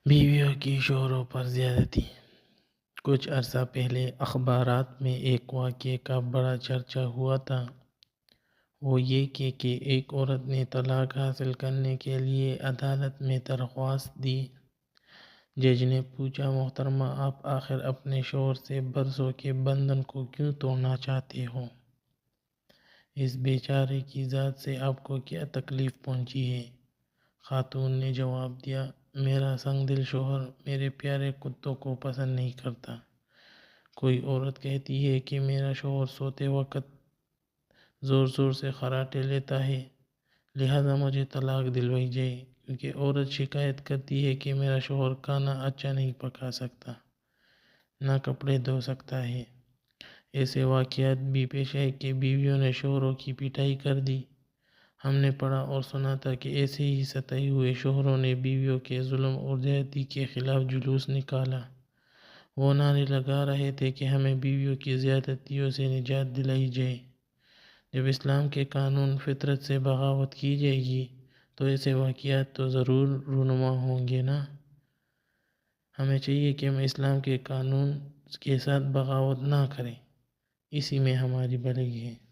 بیویوں کی شوہروں پر زیادتی۔ کچھ عرصہ پہلے اخبارات میں ایک واقعے کا بڑا چرچا ہوا تھا۔ وہ یہ کہ ایک عورت نے طلاق حاصل کرنے کے لیے عدالت میں درخواست دی۔ جج نے پوچھا، محترمہ، آپ آخر اپنے شوہر سے برسوں کے بندھن کو کیوں توڑنا چاہتے ہو؟ اس بیچارے کی ذات سے آپ کو کیا تکلیف پہنچی ہے؟ خاتون نے جواب دیا، میرا سنگ دل شوہر میرے پیارے کتوں کو پسند نہیں کرتا۔ کوئی عورت کہتی ہے کہ میرا شوہر سوتے وقت زور زور سے خراٹے لیتا ہے، لہذا مجھے طلاق دلوائی جائے، کیونکہ عورت شکایت کرتی ہے کہ میرا شوہر کھانا اچھا نہیں پکا سکتا، نہ کپڑے دھو سکتا ہے۔ ایسے واقعات بھی پیش آئے کہ بیویوں نے شوہروں کی پٹائی کر دی۔ ہم نے پڑھا اور سنا تھا کہ ایسے ہی ستائے ہوئے شوہروں نے بیویوں کے ظلم اور زیادتی کے خلاف جلوس نکالا۔ وہ نعرے لگا رہے تھے کہ ہمیں بیویوں کی زیادتیوں سے نجات دلائی جائے۔ جب اسلام کے قانون فطرت سے بغاوت کی جائے گی تو ایسے واقعات تو ضرور رونما ہوں گے نا۔ ہمیں چاہیے کہ ہم اسلام کے قانون کے ساتھ بغاوت نہ کریں، اسی میں ہماری بھلائی ہے۔